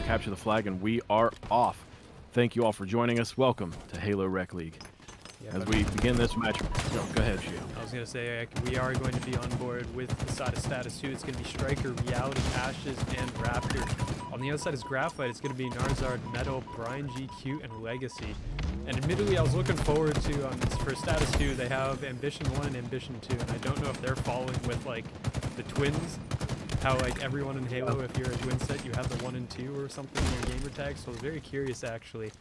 capture the flag, and we are off. Thank you all for joining us. Welcome to Halo Rec League. Yeah, as we begin this match, go ahead, Gio. I was going to say, we are going to be on board with the side of Status 2. It's going to be Striker, Reality, Ashes, and Raptor. On the other side is Graphite. It's going to be Narzard, Metal, Brian GQ, and Legacy. And admittedly, I was looking forward to, for Status 2, they have Ambition 1 and Ambition 2, and I don't know if they're following with, like, the twins. How, like, everyone in Halo, if you're a twin set, you have the 1 and 2 or something in your gamer tag. So I was very curious, actually,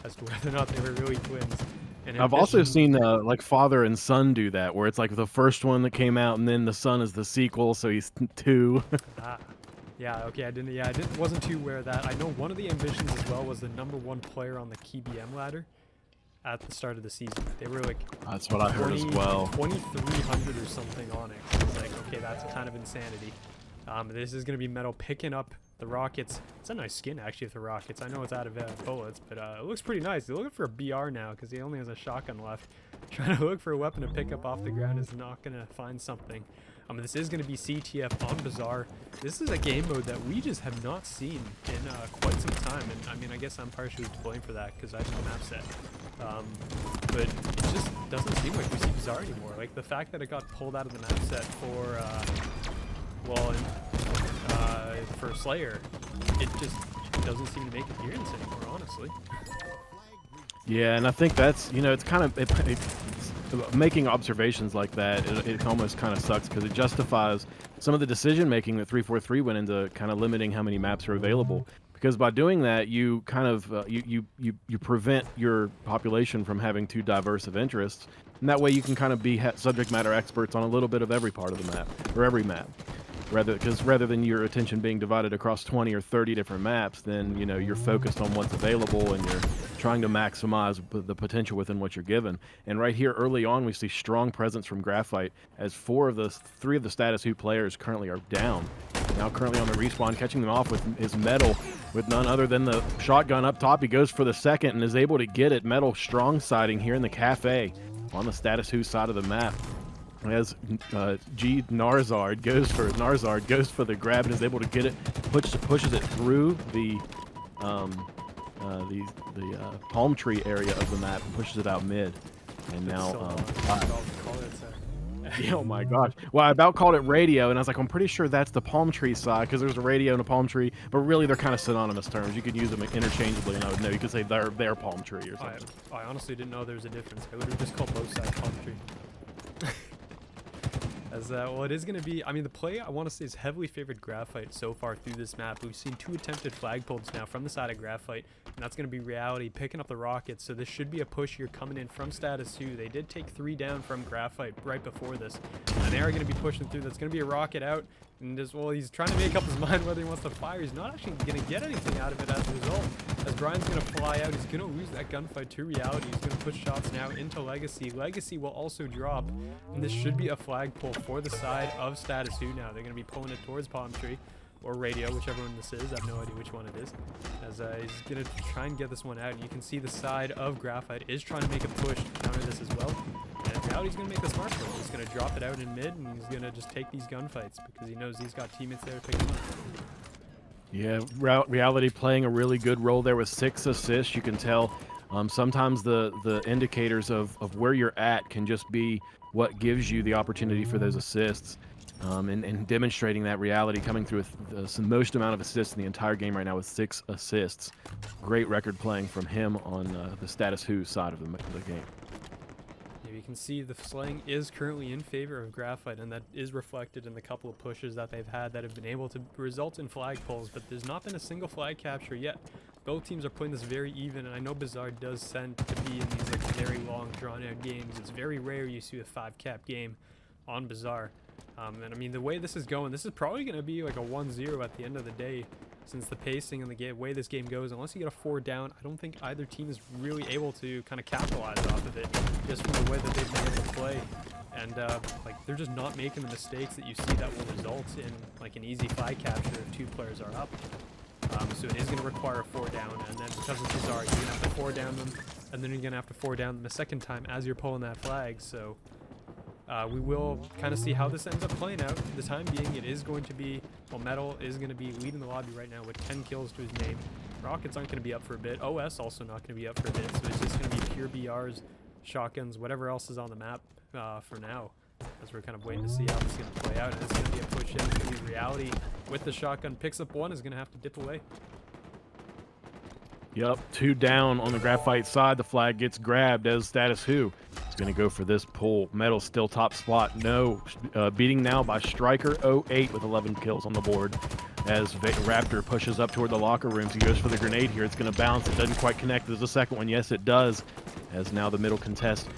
as to whether or not they were really twins. And I've also seen like father and son do that, where it's like the first one that came out, and then the son is the sequel, so he's 2. Yeah, okay, I wasn't too aware of that. I know one of the ambitions as well was the #1 player on the KBM ladder at the start of the season. They were like, that's what I heard as well. 2,300 or something on it. So it's like, okay, that's kind of insanity. This is going to be Metal picking up the rockets. It's a nice skin, actually, of the rockets. I know it's out of bullets, but it looks pretty nice. They're looking for a BR now because he only has a shotgun left. Trying to look for a weapon to pick up off the ground is not going to find something. This is going to be CTF on Bazaar. This is a game mode that we just have not seen in quite some time. And I mean, I guess I'm partially to blame for that because I have the map set. But it just doesn't seem like we see Bazaar anymore. Like the fact that it got pulled out of the map set for for Slayer, it just doesn't seem to make appearance anymore, honestly. Yeah, and I think that's, you know, it's kind of making observations like that. It almost kind of sucks because it justifies some of the decision making that 343 went into kind of limiting how many maps are available. Because by doing that, you kind of you prevent your population from having too diverse of interests, and that way you can kind of be subject matter experts on a little bit of every part of the map or every map. Rather than your attention being divided across 20 or 30 different maps, then you know you're focused on what's available and you're trying to maximize the potential within what you're given. And right here early on, we see strong presence from Graphite as 3 of the Status 2 players currently are down. Now currently on the respawn, catching them off with his Metal with none other than the shotgun up top. He goes for the second and is able to get it. Metal strong siding here in the cafe on the Status 2 side of the map. As Narzard goes for the grab and is able to get it, pushes it through the palm tree area of the map and pushes it out mid. And now, oh my gosh! Well, I about called it radio, and I was like, I'm pretty sure that's the palm tree side because there's a radio and a palm tree, but really they're kind of synonymous terms. You could use them interchangeably, and I would know. You could say they're palm tree or something. I honestly didn't know there was a difference. I would have just called both sides palm tree. Well, it is going to be, I mean, the play, I want to say, is heavily favored Graphite so far through this map. We've seen 2 attempted flag pulls now from the side of Graphite, and that's going to be Reality picking up the rockets, so this should be a push here coming in from Status 2. They did take 3 down from Graphite right before this, and they are going to be pushing through. That's going to be a rocket out, and well, he's trying to make up his mind whether he wants to fire. He's not actually going to get anything out of it as a result. As Brian's going to fly out, he's going to lose that gunfight to Reality. He's going to push shots now into Legacy. Legacy will also drop, and this should be a flag pull for the side of Status 2 now. They're going to be pulling it towards Palm Tree or Radio, whichever one this is. I have no idea which one it is. As he's going to try and get this one out. And you can see the side of Graphite is trying to make a push to counter this as well. And Reality's going to make the smart play. He's going to drop it out in mid, and he's going to just take these gunfights because he knows he's got teammates there to pick him up. Yeah, Reality playing a really good role there with 6 assists. You can tell sometimes the indicators of where you're at can just be what gives you the opportunity for those assists. And demonstrating that Reality coming through with the most amount of assists in the entire game right now with 6 assists. Great record playing from him on the Status Who side of the game. You can see the slaying is currently in favor of Graphite, and that is reflected in the couple of pushes that they've had that have been able to result in flag pulls, but there's not been a single flag capture yet. Both teams are playing this very even, and I know Bazaar does tend to be in these like very long drawn out games. It's very rare you see a 5-cap game on Bazaar. And I mean, the way this is going, this is probably going to be like a 1-0 at the end of the day, since the pacing and the way this game goes. Unless you get a 4 down, I don't think either team is really able to kind of capitalize off of it, just from the way that they've been able to play. And like they're just not making the mistakes that you see that will result in like an easy flag capture if 2 players are up. So it is going to require a 4 down, and then because it's Bazaar, you're going to have to 4 down them, and then you're going to have to 4 down them a second time as you're pulling that flag. So We will kind of see how this ends up playing out. For the time being, it is going to be, well, Metal is going to be leading the lobby right now with 10 kills to his name. Rockets aren't going to be up for a bit. OS also not going to be up for a bit. So it's just going to be pure BRs, shotguns, whatever else is on the map for now. As we're kind of waiting to see how this is going to play out. And it's going to be a push in. It's going to be Reality with the shotgun. Picks up one, is going to have to dip away. Yep, 2 down on the Graphite side. The flag gets grabbed as Status Who is going to go for this pull. Metal still top spot. No, beating now by Striker 08 with 11 kills on the board. As Raptor pushes up toward the locker rooms, he goes for the grenade here. It's going to bounce. It doesn't quite connect. There's a second one. Yes, it does. As now the middle contest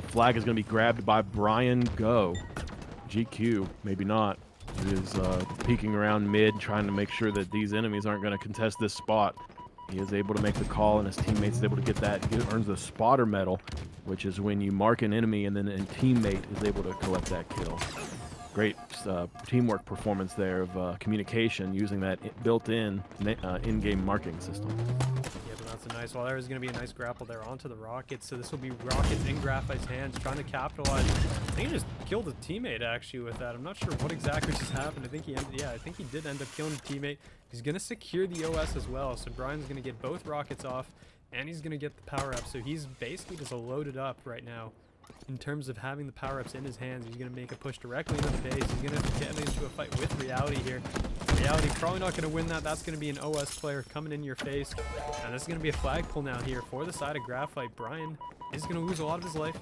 flag is going to be grabbed by Brian Go. GQ, maybe not. He is peeking around mid, trying to make sure that these enemies aren't going to contest this spot. He is able to make the call, and his teammate's able to get that. He earns the spotter medal, which is when you mark an enemy and then a teammate is able to collect that kill. Great teamwork performance there of communication using that built-in in-game marking system. Yeah, but that's a nice. Well, there is going to be a nice grapple there onto the Rockets. So this will be Rockets in Graphite's hands, trying to capitalize. I think he just killed a teammate actually with that. I'm not sure what exactly just happened. I think he ended, yeah, I think he did end up killing a teammate. He's going to secure the OS as well. So Brian's going to get both Rockets off, and he's going to get the power up. So he's basically just loaded up right now. In terms of having the power-ups in his hands, he's going to make a push directly into the base. He's going to get into a fight with Reality here. Reality probably not going to win that. That's going to be an OS player coming in your face. And this is going to be a flag pull now here for the side of Graphite. Brian is going to lose a lot of his life.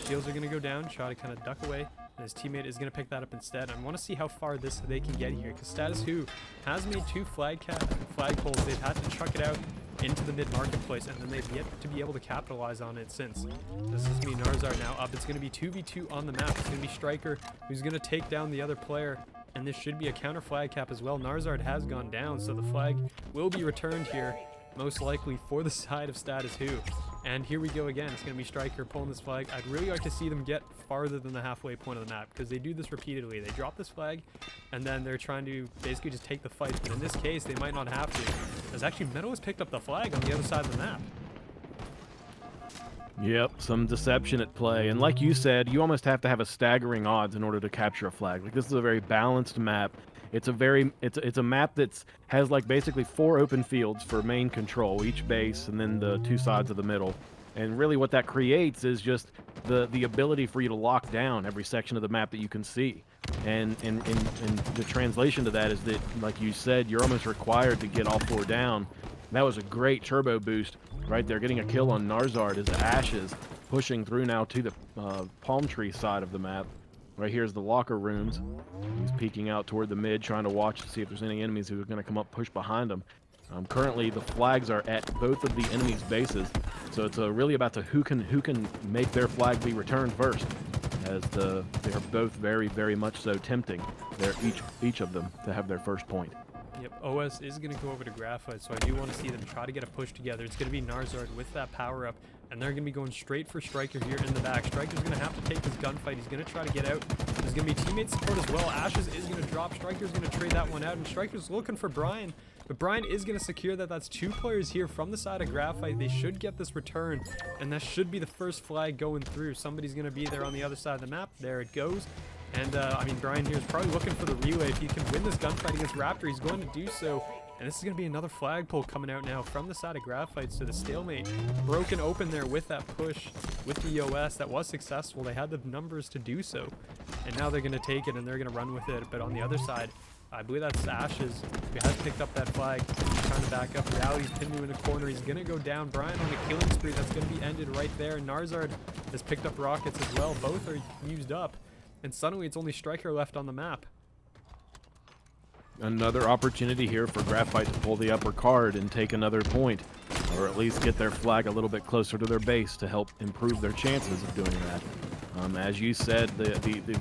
Shields are going to go down. Try to kind of duck away. And his teammate is going to pick that up instead. I want to see how far they can get here, because Status Who has made 2 flag pulls. They've had to chuck it out into the mid marketplace, and then they've yet to be able to capitalize on it since. This is me, Narzar now up. It's going to be 2v2 on the map. It's going to be Striker who's going to take down the other player, and this should be a counter flag cap as well. Narzard has gone down, so the flag will be returned here, most likely for the side of Status Who. And here we go again. It's going to be Striker pulling this flag. I'd really like to see them get farther than the halfway point of the map, because they do this repeatedly. They drop this flag, and then they're trying to basically just take the fight. But in this case, they might not have to. As actually Metal has picked up the flag on the other side of the map. Yep, some deception at play. And like you said, you almost have to have a staggering odds in order to capture a flag. Like, this is a very balanced map. It's a map that has like basically 4 open fields for main control, each base, and then the 2 sides of the middle. And really what that creates is just the ability for you to lock down every section of the map that you can see. And the translation to that is that, like you said, you're almost required to get all 4 down. That was a great turbo boost right there, getting a kill on Narzard as Ashes pushing through now to the palm tree side of the map. Right here's the locker rooms. He's peeking out toward the mid, trying to watch to see if there's any enemies who are going to come up, push behind him. Currently, the flags are at both of the enemies' bases, so it's really about who can make their flag be returned first, as they are both very, very much so tempting. They're each of them to have their first point. Yep, OS is going to go over to Graphite, so I do want to see them try to get a push together. It's going to be Narzard with that power up, and they're going to be going straight for Striker here in the back. Striker's going to have to take this gunfight. He's going to try to get out. There's going to be teammate support as well. Ashes is going to drop. Striker's going to trade that one out, and Striker's looking for Brian. But Brian is going to secure that. That's 2 players here from the side of Graphite. They should get this return, and that should be the first flag going through. Somebody's going to be there on the other side of the map. There it goes. And, I mean, Brian here is probably looking for the relay. If he can win this gunfight against Raptor, he's going to do so. And this is going to be another flagpole coming out now from the side of Graphite. So the stalemate broken open there with that push with the OS. That was successful. They had the numbers to do so. And now they're going to take it, and they're going to run with it. But on the other side, I believe that's Ashes, who has picked up that flag. He's trying to back up. Reality's pinned him in a corner. He's going to go down. Brian on a killing spree. That's going to be ended right there. Narzard has picked up rockets as well. Both are used up. And suddenly it's only Striker left on the map. Another opportunity here for Graphite to pull the upper card and take another point, or at least get their flag a little bit closer to their base to help improve their chances of doing that. As you said,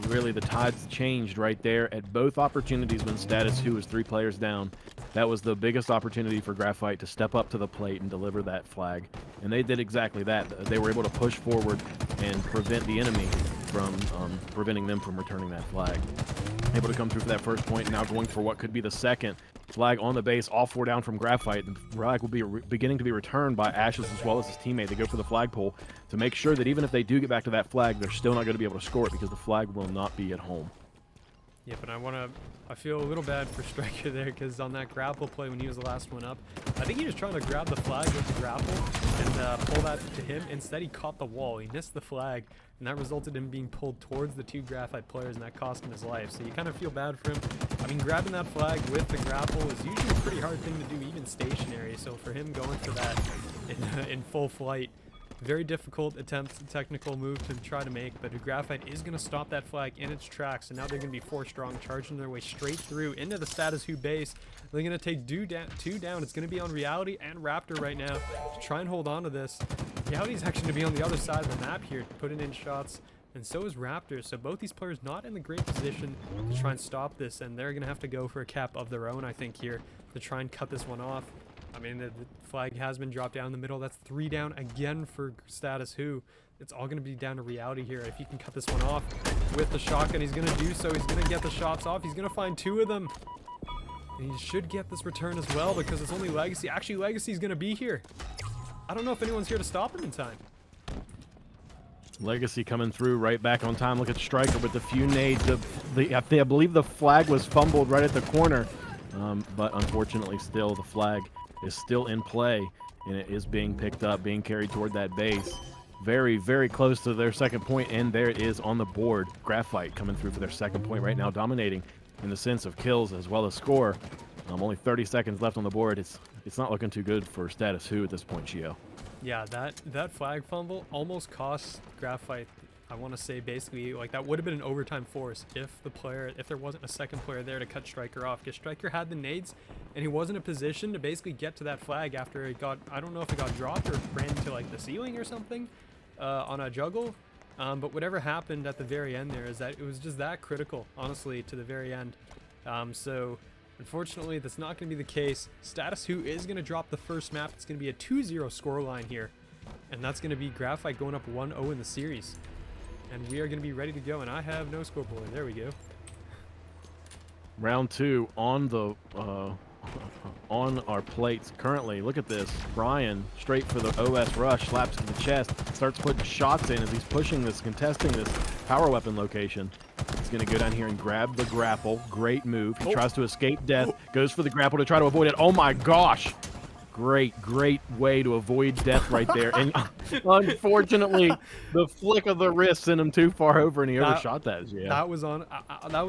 really the tides changed right there at both opportunities when Status Who was 3 players down. That was the biggest opportunity for Graphite to step up to the plate and deliver that flag. And they did exactly that. They were able to push forward and prevent the enemy from preventing them from returning that flag. Able to come through for that first point, now going for what could be the second. Flag on the base, all 4 down from Graphite. The flag will be beginning to be returned by Ashes as well as his teammate. They go for the flagpole to make sure that even if they do get back to that flag, they're still not going to be able to score it because the flag will not be at home. Yep, and I feel a little bad for Striker there because on that grapple play when he was the last one up, I think he was trying to grab the flag with the grapple and pull that to him. Instead, he caught the wall. He missed the flag, and that resulted in him being pulled towards the 2 Graphite players, and that cost him his life. So you kind of feel bad for him. I mean, grabbing that flag with the grapple is usually a pretty hard thing to do, even stationary. So for him going for that in full flight, very difficult attempt, technical move to try to make, but Graphite is going to stop that flag in its tracks, and now they're going to be 4 strong, charging their way straight through into the Status Who base. They're going to take 2 down. It's going to be on Reality and Raptor right now to try and hold on to this. Reality's actually going to be on the other side of the map here, putting in shots, and so is Raptor. So both these players not in the great position to try and stop this, and they're going to have to go for a cap of their own, I think, here to try and cut this one off. I mean, the flag has been dropped down the middle. That's 3 down again for Status Who. It's all going to be down to Reality here. If he can cut this one off with the shotgun, he's going to do so. He's going to get the shots off. He's going to find 2 of them. And he should get this return as well because it's only Legacy. Actually, Legacy's going to be here. I don't know if anyone's here to stop him in time. Legacy coming through right back on time. Look at Striker with the few nades. I believe the flag was fumbled right at the corner. But unfortunately, still, the flag is still in play, and it is being picked up, being carried toward that base. Very, very close to their second point, and there it is on the board. Graphite coming through for their second point right now, dominating in the sense of kills as well as score. Only 30 seconds left on the board. It's not looking too good for Status Who at this point, Gio. Yeah, that flag fumble almost cost Graphite. I want to say basically like that would have been an overtime force if there wasn't a second player there to cut Striker off, because Striker had the nades and he was in a position to basically get to that flag after it got, I don't know if it got dropped or ran into like the ceiling or something on a juggle, but whatever happened at the very end there is that it was just that critical, honestly, to the very end. So unfortunately that's not going to be the case. Status Who is going to drop the first map. It's going to be a 2-0 scoreline here, and that's going to be Graphite going up 1-0 in the series. And we are going to be ready to go, and I have no scoreboard. There we go. Round 2 on the on our plates currently. Look at this. Brian straight for the OS rush, slaps to the chest, starts putting shots in as he's pushing this, contesting this power weapon location. He's going to go down here and grab the grapple. Great move. He tries to escape death, goes for the grapple to try to avoid it. Oh my gosh. Great way to avoid death right there. And unfortunately, the flick of the wrist sent him too far over, and he overshot that. Yeah. That was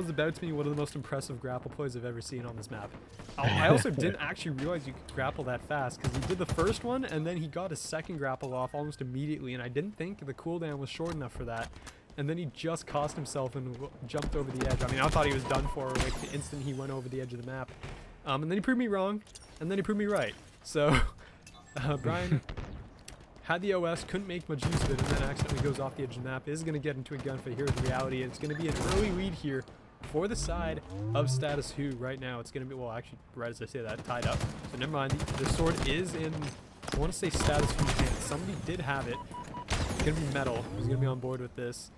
about to be one of the most impressive grapple plays I've ever seen on this map. I also didn't actually realize you could grapple that fast, because he did the first one, and then he got his second grapple off almost immediately, and I didn't think the cooldown was short enough for that. And then he just cost himself and jumped over the edge. I mean, I thought he was done for like the instant he went over the edge of the map. And then he proved me wrong, and then he proved me right. So, Brian had the OS, couldn't make much use of it, and then accidentally goes off the edge of the map. Is going to get into a gunfight here with Reality. It's going to be an early lead here for the side of Status Who right now. It's going to be, well, actually, right as I say that, tied up. So never mind. The sword is in, I want to say Status Who's hands. Somebody did have it. It's going to be Metal. He's going to be on board with this.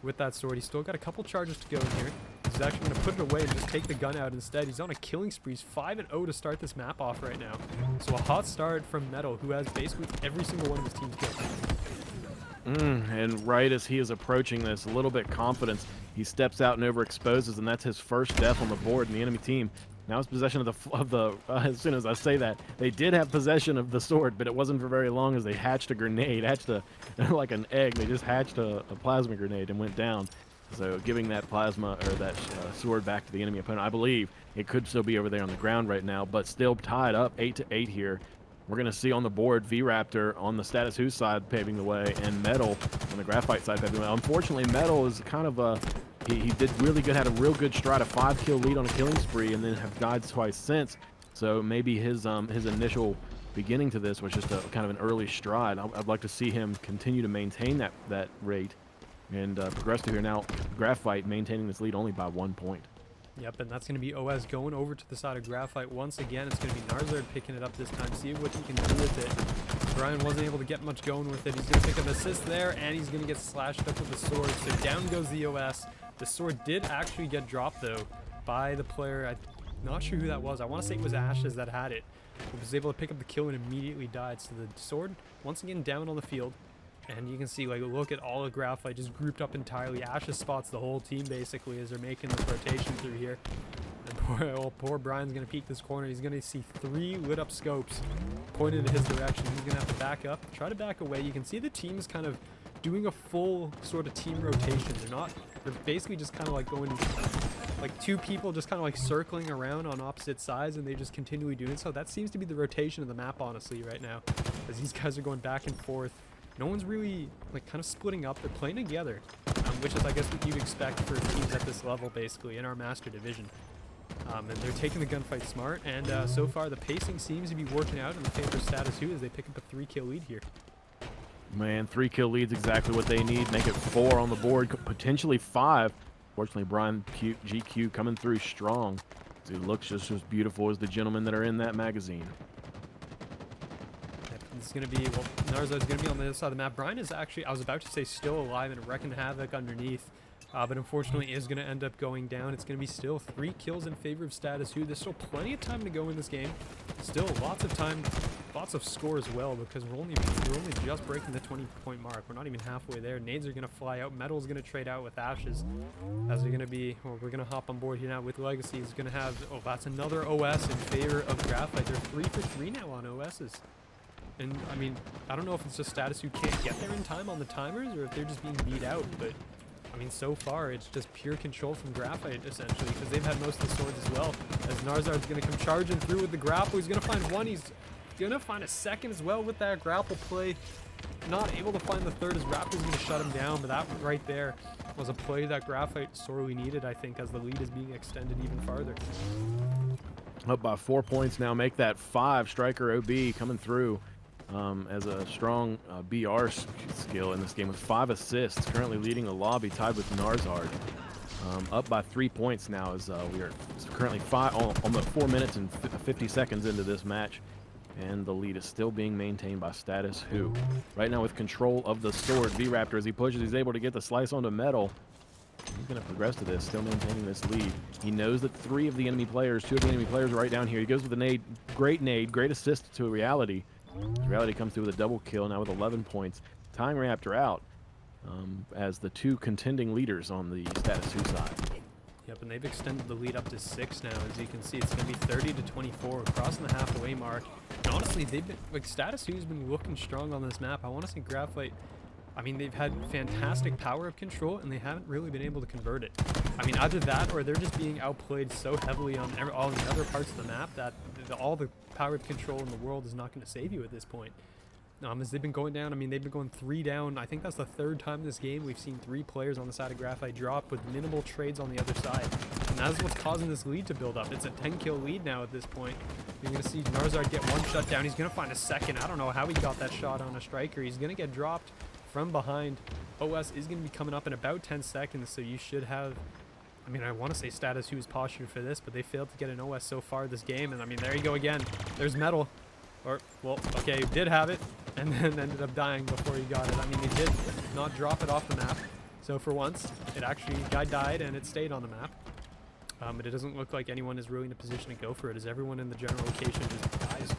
With that sword, he's still got a couple charges to go in here. He's actually going to put it away and just take the gun out instead. He's on a killing spree. He's 5-0 to start this map off right now. So a hot start from Metal, who has basically every single one of his teams killed. And right as he is approaching this, a little bit confidence, he steps out and overexposes, and that's his first death on the board in the enemy team. Now it's possession of the as soon as I say that, they did have possession of the sword, but it wasn't for very long as they hatched a grenade, like an egg. They just hatched a plasma grenade and went down. So giving that plasma or that sword back to the enemy opponent. I believe it could still be over there on the ground right now, but still tied up 8-8 here. We're going to see on the board V-Raptor on the Status Who side paving the way, and Metal on the Graphite side paving the way. Unfortunately, Metal is kind of a... He did really good, had a real good stride, a 5-kill lead on a killing spree, and then have died twice since. So maybe his initial beginning to this was just a kind of an early stride. I'd like to see him continue to maintain that rate and progress to here. Now, Graphite maintaining this lead only by 1 point. Yep, and that's going to be OS going over to the side of Graphite once again. It's going to be Narzard picking it up this time, see what he can do with it. Brian wasn't able to get much going with it. He's going to pick up an assist there, and he's going to get slashed up with the sword. So down goes the OS. The sword did actually get dropped, though, by the player. Not sure who that was. I want to say it was Ashes that had it. He was able to pick up the kill and immediately died. So the sword, once again, down on the field. And you can see, like, look at all of Graphite just grouped up entirely. Ashes spots the whole team, basically, as they're making this rotation through here. And poor Brian's going to peek this corner. He's going to see 3 lit-up scopes pointed in his direction. He's going to have to back up, try to back away. You can see the team is kind of doing a full sort of team rotation. They're basically just kind of like going, like 2 people just kind of like circling around on opposite sides, and they just continually doing so. That seems to be the rotation of the map, honestly, right now, as these guys are going back and forth. No one's really like kind of splitting up. They're playing together, which is, I guess, what you'd expect for teams at this level, basically, in our Master Division. And they're taking the gunfight smart, and so far the pacing seems to be working out in the favor of Status Who as they pick up a 3-kill lead here. Man, 3-kill lead's exactly what they need. Make it 4 on the board, potentially 5. Fortunately, Brian GQ coming through strong. He looks just as beautiful as the gentlemen that are in that magazine. It's going to be, well, Narzar's going to be on the other side of the map. Brian is actually, I was about to say, still alive and wrecking havoc underneath. But unfortunately is going to end up going down. It's going to be still 3 kills in favor of Status Who. There's still plenty of time to go in this game. Still lots of time, lots of score as well, because we're only just breaking the 20-point mark. We're not even halfway there. Nades are going to fly out. Metal's going to trade out with Ashes, as they're going to be, well, we're going to hop on board here now with Legacy. He's going to have, oh, that's another OS in favor of Graphite. They're 3 for 3 now on OSs. And, I mean, I don't know if it's just Status Who can't get there in time on the timers, or if they're just being beat out, but I mean, so far, it's just pure control from Graphite, essentially, because they've had most of the swords as well. As Narzard's going to come charging through with the grapple. He's going to find 1. He's going to find a 2nd as well with that grapple play. Not able to find the 3rd as Raptor's going to shut him down, but that right there was a play that Graphite sorely needed, I think, as the lead is being extended even farther. Up by 4 points now, make that 5. Striker OB coming through as a strong BR skill in this game with 5 assists, currently leading the lobby, tied with Narzard. Up by 3 points now as we are currently almost 4 minutes and 50 seconds into this match, and the lead is still being maintained by Status Who. Right now with control of the sword, V-Raptor, as he pushes, he's able to get the slice onto Metal. He's going to progress to this, still maintaining this lead. He knows that 2 of the enemy players are right down here. He goes with a nade, great assist to Reality. Reality comes through with a double kill now with 11 points, tying Raptor out as the 2 contending leaders on the Status Who side. Yep, and they've extended the lead up to 6 now. As you can see, it's going to be 30-24, crossing the halfway mark. And honestly, they've been, like, Status Who's been looking strong on this map. I want to see Graphite, I mean, they've had fantastic power of control, and they haven't really been able to convert it. I mean, either that, or they're just being outplayed so heavily on all the other parts of the map that all the power of control in the world is not going to save you at this point. As they've been going down, I mean, they've been going 3 down. I think that's the 3rd time in this game we've seen 3 players on the side of Graphite drop with minimal trades on the other side. And that's what's causing this lead to build up. It's a 10-kill lead now at this point. You're going to see Narzard get 1 shut down. He's going to find a 2nd. I don't know how he got that shot on a striker. He's going to get dropped from behind. OS is going to be coming up in about 10 seconds, so you should have, I mean, I want to say Status Who was postured for this, but they failed to get an OS so far this game. And I mean, there you go again. There's Metal. Or, well, okay, he did have it, and then ended up dying before he got it. I mean, he did not drop it off the map. So for once, it actually, guy died and it stayed on the map. But it doesn't look like anyone is really in a position to go for it, as everyone in the general location just dies.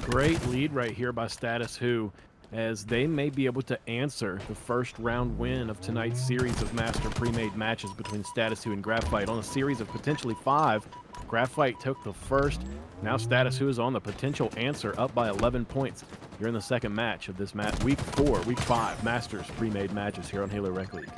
Great lead right here by Status Who, as they may be able to answer the first round win of tonight's series of Master Premade matches between Status Who and Graphite. On a series of potentially 5, Graphite took the first. Now Status Who is on the potential answer, up by 11 points. You're in the second match of this match, week 5 Masters Premade matches here on Halo Rec League.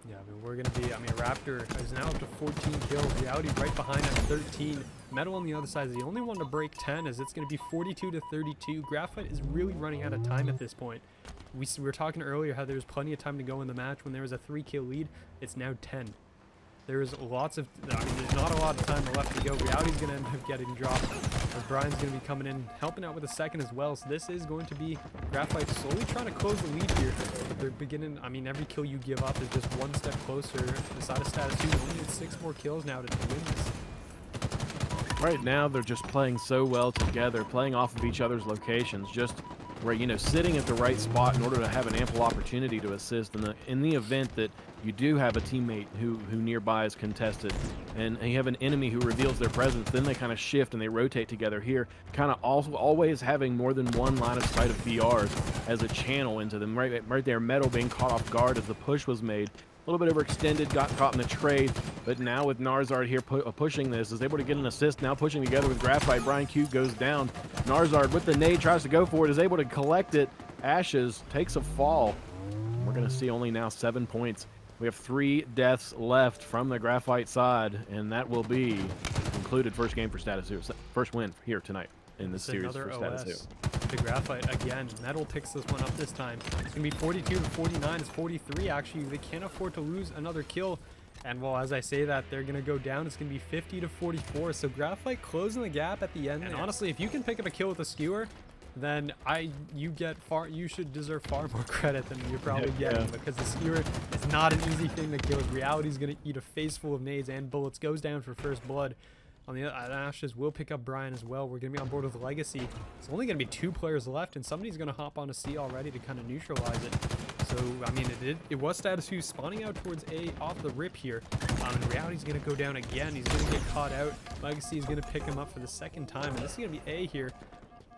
Yeah, I mean, we're going to be, I mean, Raptor is now up to 14 kills. Reality right behind at 13. Metal on the other side is the only one to break 10, as it's going to be 42-32. Graphite is really running out of time at this point. We were talking earlier how there was plenty of time to go in the match when there was a 3-kill lead. It's now 10. There is lots of, I mean, there's not a lot of time left to go. Reality's going to end up getting dropped, as Brian's going to be coming in, helping out with a 2nd as well. So this is going to be Graphite slowly trying to close the lead here. But they're beginning, I mean, every kill you give up is just 1 step closer. The side of Status Who only needs 6 more kills now to win this. Right now, they're just playing so well together, playing off of each other's locations, just right, you know, sitting at the right spot in order to have an ample opportunity to assist in the event that you do have a teammate who nearby is contested, and you have an enemy who reveals their presence. Then they kind of shift and they rotate together here, kind of also always having more than one line of sight of BRs as a channel into them. Right there, Metal being caught off guard as the push was made. A little bit overextended, got caught in the trade, but now with Narzard here pushing this, is able to get an assist, now pushing together with Graphite. Brian Q goes down. Narzard with the nade tries to go for it, is able to collect it. Ashes takes a fall. We're going to see only now 7 points. We have 3 deaths left from the Graphite side, and that will be concluded first game for Status Zoo. First win here tonight in this series for Status Zoo. To Graphite again. Metal picks this one up this time. It's gonna be 42 to 49. It's 43 actually. They can't afford to lose another kill. And well, as I say that, they're gonna go down. It's gonna be 50 to 44. So Graphite closing the gap at the end. And honestly, if you can pick up a kill with a skewer, then you should deserve far more credit than you're probably getting, because the skewer is not an easy thing to kill. Reality's gonna eat a face full of nades and bullets. Goes down for first blood. On the other, Ashes will pick up Brian as well. We're going to be on board with Legacy. It's only going to be 2 players left, and somebody's going to hop on a C already to kind of neutralize it. So, I mean, it was Status Who spawning out towards A off the rip here. And Reality's going to go down again. He's going to get caught out. Legacy is going to pick him up for the second time, and this is going to be A here.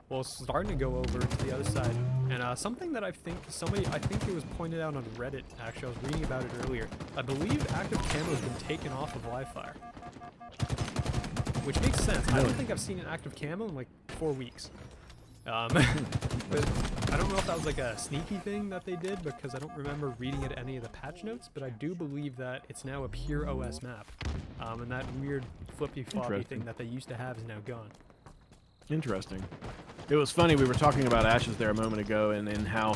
Well, starting to go over to the other side. And something that I think it was pointed out on Reddit, actually. I was reading about it earlier. I believe active camo has been taken off of live fire. Which makes sense. I don't think I've seen an active camo in like 4 weeks. But I don't know if that was like a sneaky thing that they did, because I don't remember reading it any of the patch notes, but I do believe that it's now a pure OS map. And that weird flippy-floppy thing that they used to have is now gone. Interesting. It was funny, we were talking about Ashes there a moment ago, and how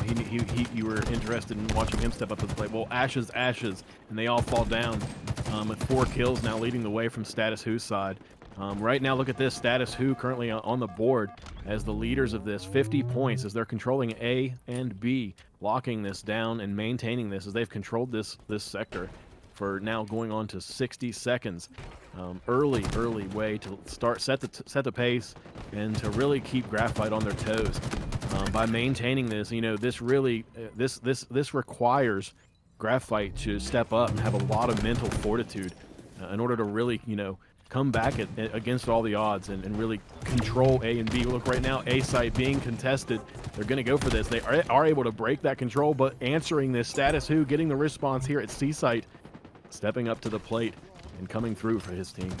you were interested in watching him step up to the plate. Well, Ashes, and they all fall down with 4 kills now, leading the way from Status Who's side. Right now, look at this. Status Who currently on the board as the leaders of this. 50 points as they're controlling A and B, locking this down and maintaining this as they've controlled this sector for now going on to 60 seconds. Early way to set the pace and to really keep Graphite on their toes. By maintaining this, you know, this really this requires Graphite to step up and have a lot of mental fortitude in order to really, you know, come back against all the odds and really control A and B. Look, right now, A site being contested. They're going to go for this. They are able to break that control, but answering this, Status Who getting the response here at C site, stepping up to the plate and coming through for his team.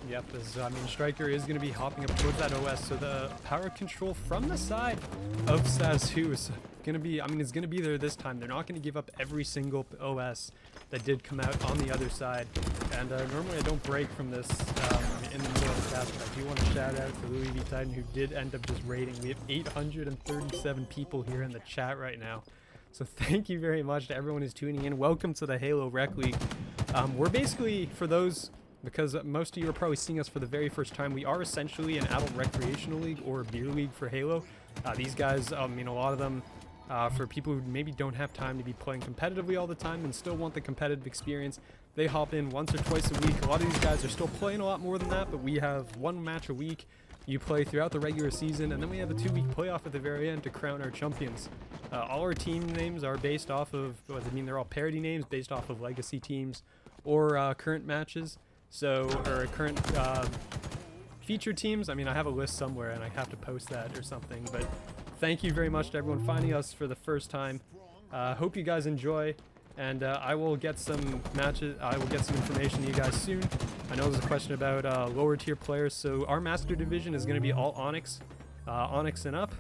Yep, I mean, Striker is going to be hopping up towards that OS, so the power control from the side of Status Who is going to be, I mean, it's going to be there this time. They're not going to give up every single OS that did come out on the other side. And normally I don't break from this in the middle of the cast, but I do want to shout out to Louis V. Titan, who did end up just raiding. We have 837 people here in the chat right now. So thank you very much to everyone who's tuning in. Welcome to the Halo Rec League. We're basically, for those, because most of you are probably seeing us for the very first time, we are essentially an adult recreational league or a beer league for Halo. These guys, I mean, a lot of them, for people who maybe don't have time to be playing competitively all the time and still want the competitive experience, they hop in once or twice a week. A lot of these guys are still playing a lot more than that, but we have 1 match a week. You play throughout the regular season, and then we have a 2-week playoff at the very end to crown our champions. All our team names are based off of, I mean, they're all parody names based off of legacy teams or current matches. So, or current feature teams. I mean, I have a list somewhere and I have to post that or something, but thank you very much to everyone finding us for the first time. Hope you guys enjoy, and I will get some matches, I will get some information to you guys soon. I know there's a question about lower tier players, so our Master Division is going to be all Onyx, Onyx and up.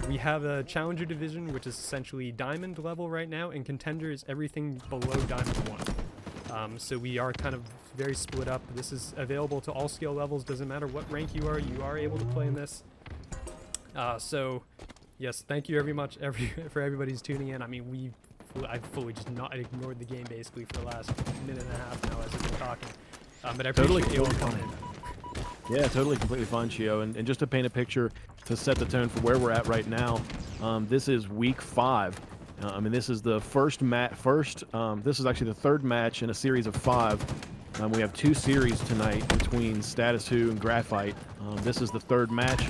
We have a Challenger Division, which is essentially Diamond level right now, and Contender is everything below Diamond 1. So we are kind of very split up. This is available to all skill levels. Doesn't matter what rank you are able to play in this. So yes, thank you very much for everybody who's tuning in. I mean, I've fully just not ignored the game basically for the last minute and a half now as I've been talking. But I appreciate you all coming in. Yeah, totally, completely fine, Chio. And just to paint a picture to set the tone for where we're at right now, this is week 5. I mean, this is the first match. This is actually the 3rd match in a series of 5. We have 2 series tonight between Status Who and Graphite. This is the 3rd match.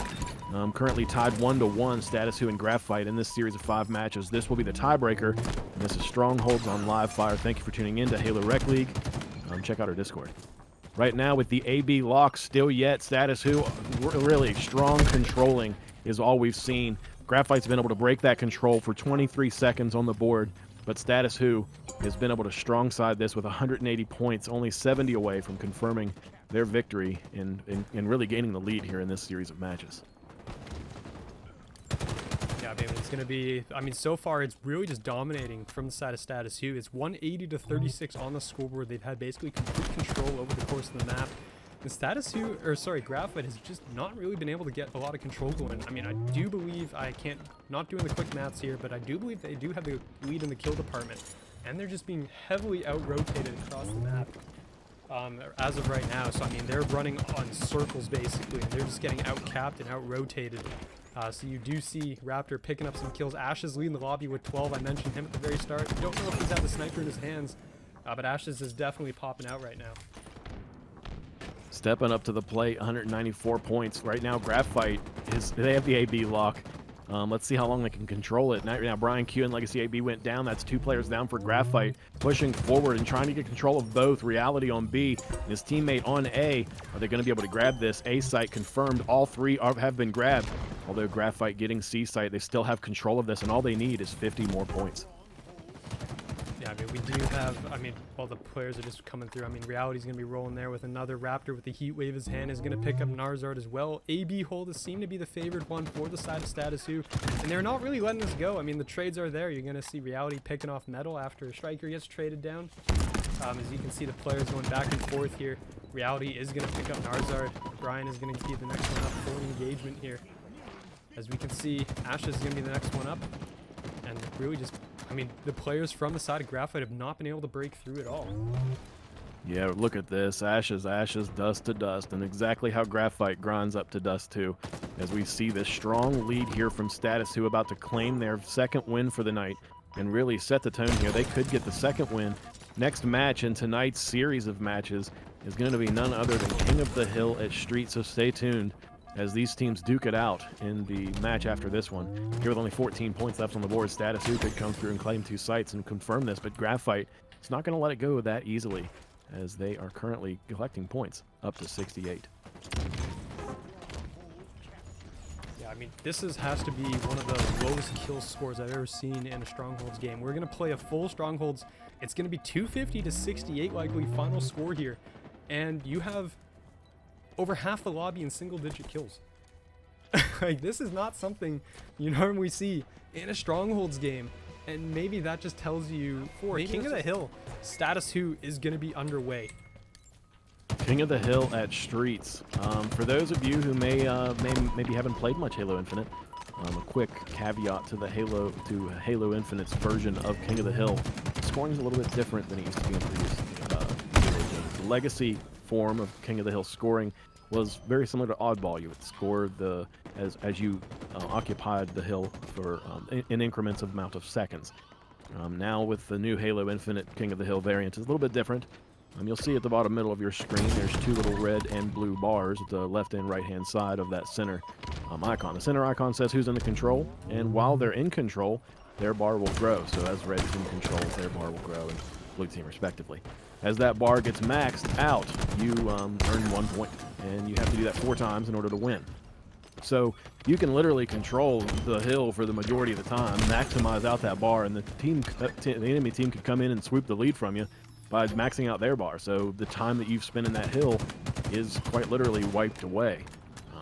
Currently tied 1-1, Status Who and Graphite in this series of 5 matches. This will be the tiebreaker, and this is Strongholds on Live Fire. Thank you for tuning in to Halo Rec League. Check out our Discord. Right now with the AB lock still yet, Status Who really strong controlling is all we've seen. Graphite's been able to break that control for 23 seconds on the board, but Status Who has been able to strong side this with 180 points, only 70 away from confirming their victory and really gaining the lead here in this series of matches. Yeah, I mean, it's going to be, I mean, so far it's really just dominating from the side of Status Who. It's 180 to 36 on the scoreboard. They've had basically complete control over the course of the map. The Status Who, or sorry, Graphite has just not really been able to get a lot of control going. I mean, I do believe, not doing the quick maths here, but I do believe they do have the lead in the kill department. And they're just being heavily out-rotated across the map as of right now. So, I mean, they're running on circles, basically, and they're just getting out-capped and out-rotated. So you do see Raptor picking up some kills. Ashes leading the lobby with 12. I mentioned him at the very start. Don't know if he's had the sniper in his hands, but Ashes is definitely popping out right now. Stepping up to the plate, 194 points. Right now, Graphite, they have the AB lock. Let's see how long they can control it. Now Brian Q and Legacy AB went down. That's 2 players down for Graphite, pushing forward and trying to get control of both. Reality on B, and his teammate on A. Are they going to be able to grab this? A site confirmed. All 3 have been grabbed. Although Graphite getting C site, they still have control of this, and all they need is 50 more points. Yeah, I mean, we do have, I mean, while the players are just coming through, I mean, Reality's going to be rolling there with another Raptor with the Heat Wave. His hand is going to pick up Narzard as well. AB hold seem to be the favored one for the side of Status Who, and they're not really letting this go. I mean, the trades are there. You're going to see Reality picking off Metal after Striker gets traded down. As you can see, the players going back and forth here. Reality is going to pick up Narzard. Brian is going to be the next one up. Full engagement here. As we can see, Ashes is going to be the next one up. And really just, I mean, the players from the side of Graphite have not been able to break through at all. Yeah, look at this. Ashes, dust to dust. And exactly how Graphite grinds up to dust too. As we see this strong lead here from Status Who about to claim their 2nd win for the night and really set the tone here. They could get the 2nd win. Next match in tonight's series of matches is going to be none other than King of the Hill at Street. So stay tuned as these teams duke it out in the match after this one. Here with only 14 points left on the board, Status Who could come through and claim 2 sites and confirm this, but Graphite is not going to let it go that easily as they are currently collecting points up to 68. Yeah, I mean, this has to be one of the lowest kill scores I've ever seen in a Strongholds game. We're going to play a full Strongholds. It's going to be 250 to 68 likely final score here, and you have over half the lobby in single-digit kills. Like, this is not something you normally see in a Strongholds game, and maybe that just tells you for King of the Hill, Status Who is going to be underway. King of the Hill at Streets. For those of you who maybe haven't played much Halo Infinite, a quick caveat to the Halo Infinite's version of King of the Hill. Scoring is a little bit different than it used to be in previous Halo games. The legacy form of King of the Hill scoring was very similar to Oddball. You would score as you occupied the hill for in increments of amount of seconds. Now with the new Halo Infinite King of the Hill variant, it's a little bit different. You'll see at the bottom middle of your screen, there's 2 little red and blue bars at the left and right hand side of that center icon. The center icon says who's in the control, and while they're in control, their bar will grow. So as red team controls, their bar will grow, and blue team respectively. As that bar gets maxed out, you earn 1 point, and you have to do that 4 times in order to win. So you can literally control the hill for the majority of the time, maximize out that bar, and the enemy team could come in and swoop the lead from you by maxing out their bar. So the time that you've spent in that hill is quite literally wiped away.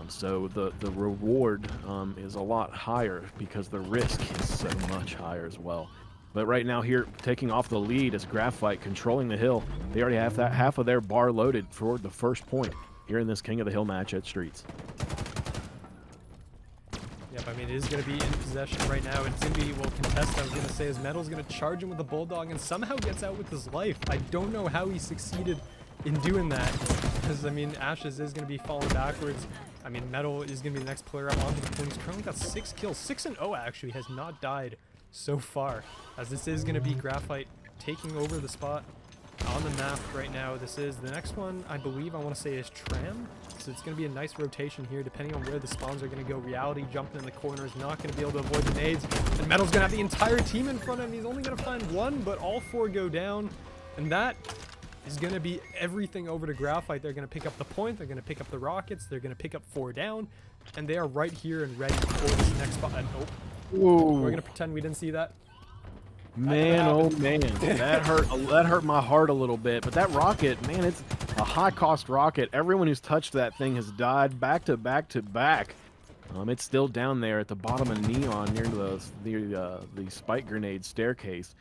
So the reward is a lot higher because the risk is so much higher as well. But right now here, taking off the lead is Graphite controlling the hill. They already have that half of their bar loaded for the first point here in this King of the Hill match at Streets. Yep, I mean, it is going to be in possession right now. It's going to be, well, contested, I was going to say, as Metal's going to charge him with a Bulldog and somehow gets out with his life. I don't know how he succeeded in doing that, because, I mean, Ashes is going to be falling backwards. I mean, Metal is going to be the next player up onto the point. He's currently got 6 kills. 6-0, actually, has not died so far, as this is going to be Graphite taking over the spot. on the map right now. This is the next one, I believe, I want to say is Tram. So it's going to be a nice rotation here, depending on where the spawns are going to go. Reality jumping in the corner is not going to be able to avoid the nades. And Metal's going to have the entire team in front of him. He's only going to find one, but all four go down. And that is going to be everything over to Graphite. They're going to pick up the point. They're going to pick up the rockets. They're going to pick up 4 down. And they are right here and ready for this next spot. Nope. We're going to pretend we didn't see that. Man, oh man, that hurt my heart a little bit. But that rocket, man, it's a high-cost rocket. Everyone who's touched that thing has died back to back to back. It's still down there at the bottom of Neon near the spike grenade staircase.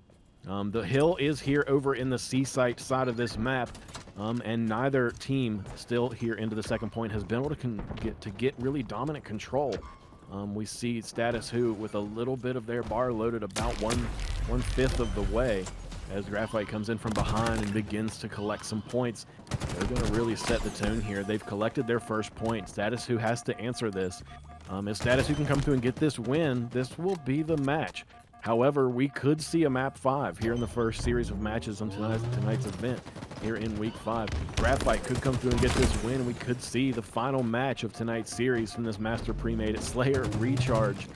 The hill is here over in the C-site side of this map, and neither team still here into the second point has been able to get really dominant control. We see Status Who with a little bit of their bar loaded about one-fifth of the way as Graphite comes in from behind and begins to collect some points. They're going to really set the tone here. They've collected their first point. Status Who has to answer this. If Status Who can come through and get this win, this will be the match. However, we could see a map 5 here in the first series of matches on tonight's event here in week 5. Graphite could come through and get this win. We could see the final match of tonight's series from this Master Premade at Slayer Recharge.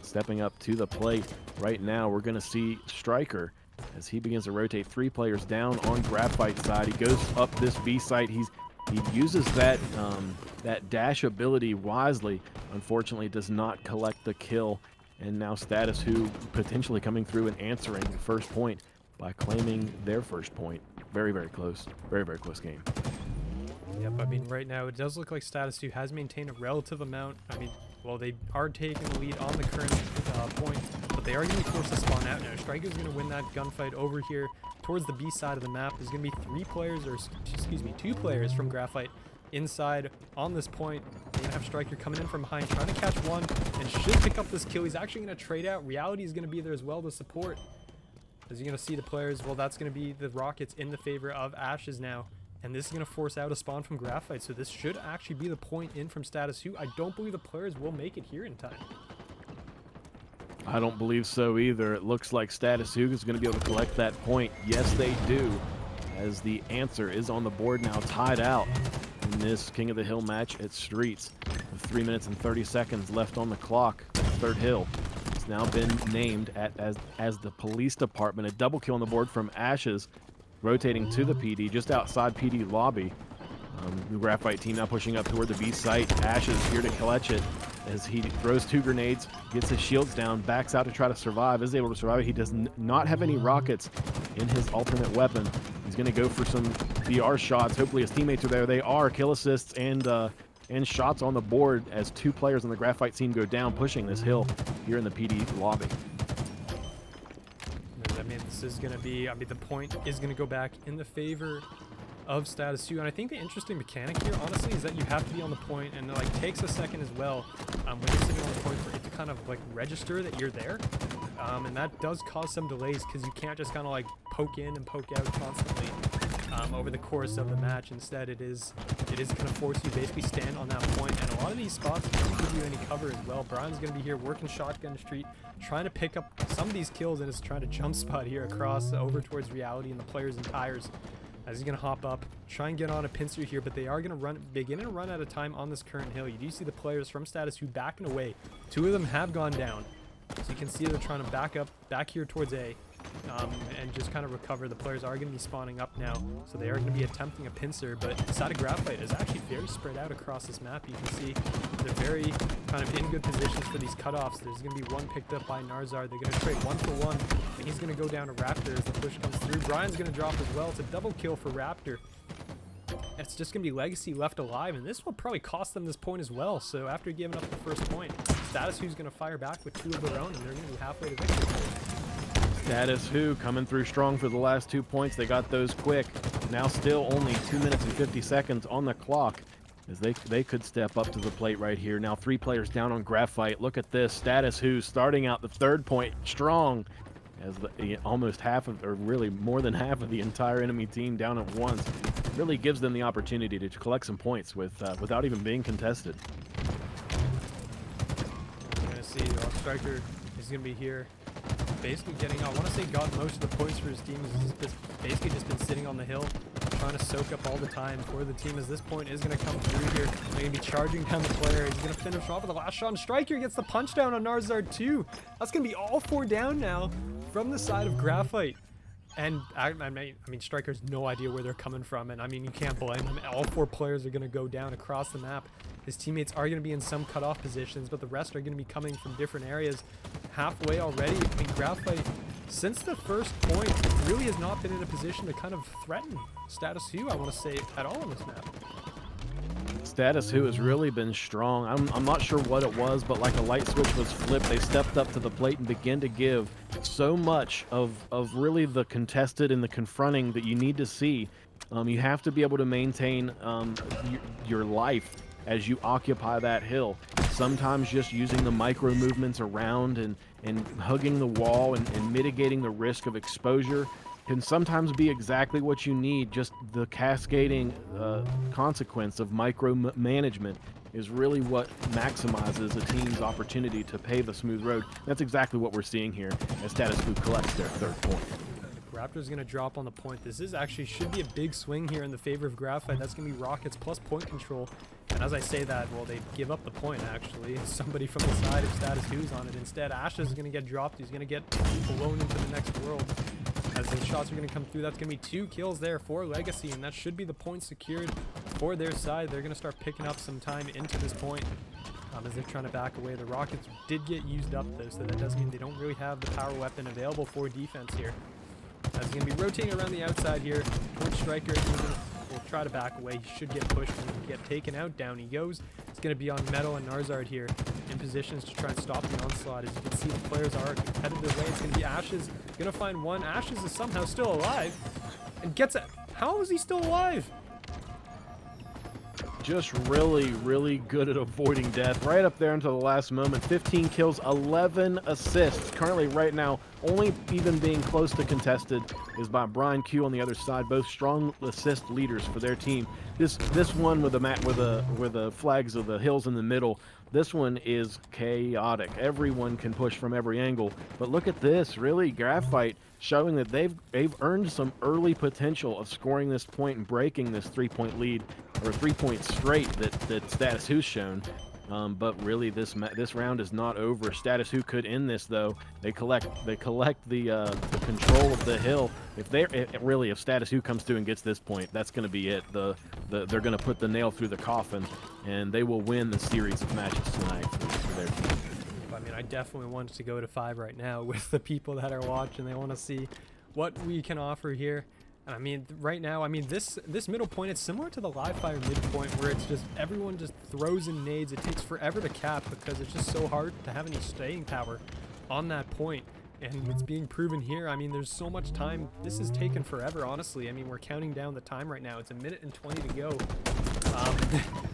Stepping up to the plate right now, we're going to see Striker as he begins to rotate 3 players down on Graphite side. He goes up this B site. He uses that dash ability wisely. Unfortunately, does not collect the kill. And now Status Who potentially coming through and answering the first point by claiming their first point. Very, very close. Very, very close game. Yep, I mean, right now it does look like Status 2 has maintained a relative amount. I mean, well, they are taking the lead on the current point, but they are going to be forced to spawn out now. Striker's going to win that gunfight over here towards the B side of the map. There's going to be 2 players from Graphite inside on this point. You're going to have Striker coming in from behind, trying to catch one, and should pick up this kill. He's actually going to trade out. Reality is going to be there as well to support. As you're going to see the players, well, that's going to be the rockets in the favor of Ashes now. And this is going to force out a spawn from Graphite. So this should actually be the point in from Status 2. I don't believe the players will make it here in time. I don't believe so either. It looks like Status Who is going to be able to collect that point. Yes, they do, as the answer is on the board now, tied out in this King of the Hill match at Streets. With 3 minutes and 30 seconds left on the clock, Third Hill has now been named as the police department. A double kill on the board from Ashes, rotating to the PD, just outside PD lobby. The Graphite team now pushing up toward the B site. Ashes here to clutch it as he throws 2 grenades, gets his shields down, backs out to try to survive, is able to survive it. He does not have any rockets in his alternate weapon. He's going to go for some VR shots. Hopefully his teammates are there. They are. Kill assists and shots on the board as 2 players on the Graphite team go down, pushing this hill here in the PD lobby. I mean, this is going to be, the point is going to go back in the favor of Status 2. And I think the interesting mechanic here, honestly, is that you have to be on the point, and it like takes a second as well when you're sitting on the point for it to kind of like register that you're there. And that does cause some delays because you can't just kind of like poke in and poke out constantly over the course of the match. Instead, it is going to force you to basically stand on that point, and a lot of these spots don't give you any cover as well. Brian's going to be here working shotgun street, trying to pick up some of these kills, and is trying to jump spot here across over towards Reality and the players and tires. As he's going to hop up, try and get on a pincer here, but they are going to begin to run out of time on this current hill. You do see the players from Status Who backing away. 2 of them have gone down. So you can see they're trying to back up, back here towards A, and just kind of recover. The players are going to be spawning up now, so they are going to be attempting a pincer, but the side of Graphite is actually very spread out across this map. You can see they're very kind of in good positions for these cutoffs. There's going to be one picked up by Narzar. They're going to trade 1-for-1, and he's going to go down to Raptor as the push comes through. Brian's going to drop as well. It's a double kill for Raptor. It's just going to be Legacy left alive, and this will probably cost them this point as well. So after giving up the first point, Status Who's going to fire back with 2 of their own, and they're going to be halfway to victory. Status Who coming through strong for the last 2 points. They got those quick. Now still only 2 minutes and 50 seconds on the clock as they could step up to the plate right here. Now 3 players down on Graphite. Look at this. Status Who starting out the 3rd point strong as almost half of, or really more than half of the entire enemy team down at once. Really gives them the opportunity to collect some points without even being contested. We're going to see Striker is going to be here basically getting, I want to say, got most of the points for his team. He's basically just been sitting on the hill, trying to soak up all the time for the team, as this point is going to come through here. They're going to be charging down the player. He's going to finish off with the last shot, and Striker gets the punch down on Narzard too. That's going to be all 4 down now from the side of Graphite. And I mean, Striker's no idea where they're coming from, and I mean, you can't blame him. All 4 players are going to go down across the map. His teammates are going to be in some cutoff positions, but the rest are going to be coming from different areas. Halfway already. I mean, Graphite, since the first point, really has not been in a position to kind of threaten Status Who, I want to say, at all on this map. Status Who has really been strong. I'm not sure what it was, but like a light switch was flipped. They stepped up to the plate and began to give so much of really the contested and the confronting that you need to see. You have to be able to maintain your life as you occupy that hill. Sometimes just using the micro movements around and hugging the wall and mitigating the risk of exposure can sometimes be exactly what you need. Just the cascading consequence of micro management is really what maximizes a team's opportunity to pave a smooth road. That's exactly what we're seeing here as Status Who collects their 3rd point. Raptor's going to drop on the point. This is actually should be a big swing here in the favor of Graphite. That's going to be Rockets plus point control. And as I say that, well, they give up the point, actually. Somebody from the side of Status Who's on it. Instead, Ashes is going to get dropped. He's going to get blown into the next world. As those shots are going to come through, that's going to be 2 kills there for Legacy, and that should be the point secured for their side. They're going to start picking up some time into this point as they're trying to back away. The Rockets did get used up, though, so that does mean they don't really have the power weapon available for defense here. As he's going to be rotating around the outside here towards Striker. Will try to back away. He should get pushed and get taken out. Down he goes. It's going to be on Metal and Narzard here in positions to try and stop the onslaught. As you can see, the players are headed their way. It's going to be Ashes. Going to find one. Ashes is somehow still alive and gets it. How is he still alive? Just really good at avoiding death right up there until the last moment. 15 kills, 11 assists. Currently right now, only even being close to contested is by Brian Q on the other side. Both strong assist leaders for their team. This one with the flags of the hills in the middle, this one is chaotic. Everyone can push from every angle. But look at this, really, Graphite showing that they've earned some early potential of scoring this point and breaking this 3-point lead, or 3-point straight that Status Who's shown. But really, this round is not over. Status Who could end this, though. They collect the control of the hill. If Status Who comes through and gets this point, that's going to be it. They're going to put the nail through the coffin, and they will win the series of matches tonight for their team. I mean, I definitely want to go to 5 right now with the people that are watching. They want to see what we can offer here. And I mean, right now, I mean, this middle point, it's similar to the live fire mid point, where it's just everyone just throws in nades. It takes forever to cap because it's just so hard to have any staying power on that point. And it's being proven here. I mean, there's so much time. This has taken forever, honestly. I mean, we're counting down the time right now. It's 1 minute and 20 to go.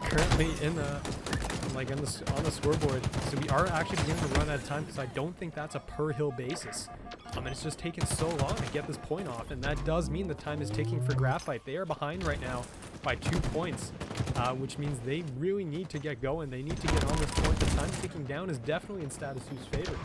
Currently on the scoreboard. So we are actually beginning to run out of time, because I don't think that's a per hill basis. And it's just taken so long to get this point off, and that does mean the time is ticking for Graphite. They are behind right now by 2 points, which means they really need to get going. They need to get on this point. The time ticking down is definitely in Status Who's favor.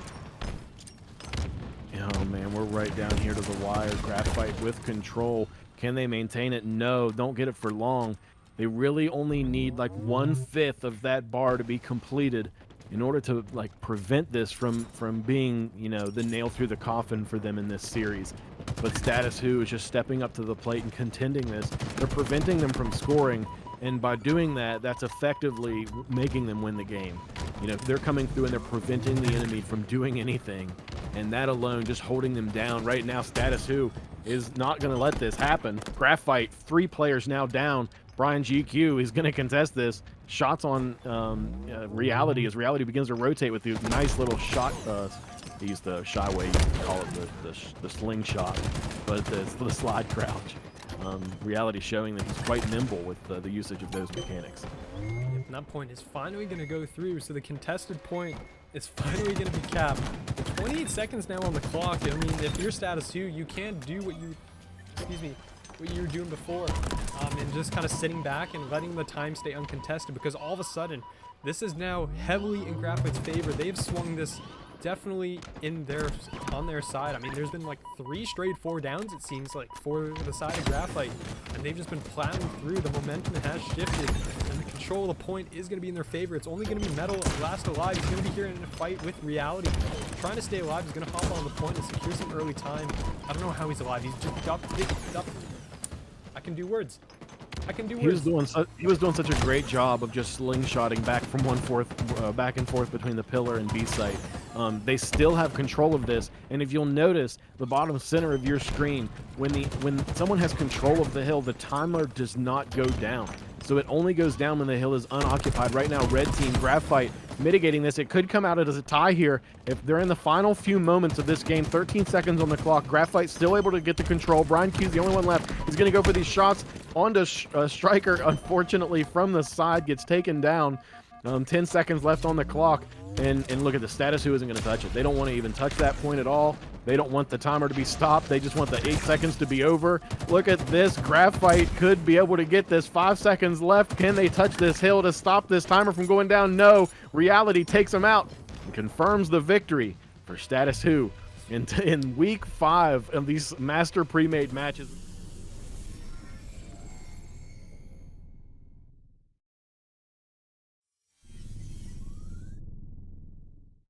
Oh man, we're right down here to the wire. Graphite with control. Can they maintain it? No, don't get it for long. They really only need like 1/5 of that bar to be completed in order to like prevent this from being, you know, the nail through the coffin for them in this series. But Status Who is just stepping up to the plate and contending this. They're preventing them from scoring, and by doing that, that's effectively making them win the game. You know, they're coming through and they're preventing the enemy from doing anything, and that alone just holding them down. Right now, Status Who is not going to let this happen. Graphite, 3 players now down. Brian GQ is going to contest this. Shots on Reality as Reality begins to rotate with the nice little shot. He's the shy way, you can call it the slingshot, but it's the slide crouch. Reality showing that he's quite nimble with the usage of those mechanics. And that point is finally going to go through, so the contested point is finally going to be capped. With 28 seconds now on the clock. I mean, if you're Status Who, you can't do what you were doing before, and just kind of sitting back and letting the time stay uncontested, because all of a sudden this is now heavily in Graphite's favor. They've swung this definitely on their side. I mean, there's been like 3 straight 4 downs, it seems like, for the side of Graphite, and they've just been plowing through. The momentum has shifted, and the control of the point is going to be in their favor. It's only going to be Metal last alive. He's going to be here in a fight with Reality, trying to stay alive. He's going to hop on the point and secure some early time. I don't know how he's alive. He's just up. I can do words. I can do words. He was doing such a great job of just slingshotting back from back and forth between the pillar and B site. They still have control of this, and if you'll notice the bottom center of your screen, when someone has control of the hill, the timer does not go down. So it only goes down when the hill is unoccupied. Right now, red team Graphite mitigating this. It could come out as a tie here if they're in the final few moments of this game. 13 seconds on the clock. Graphite still able to get the control. Brian Q's the only one left. He's going to go for these shots onto Striker. Unfortunately, from the side, gets taken down. 10 seconds left on the clock. And look at the status who isn't going to touch it. They don't want to even touch that point at all. They don't want the timer to be stopped. They just want the 8 seconds to be over. Look at this. Graphite could be able to get this. 5 seconds left. Can they touch this hill to stop this timer from going down? No. Reality takes them out and confirms the victory for Status Who in week 5 of these Master Premade matches.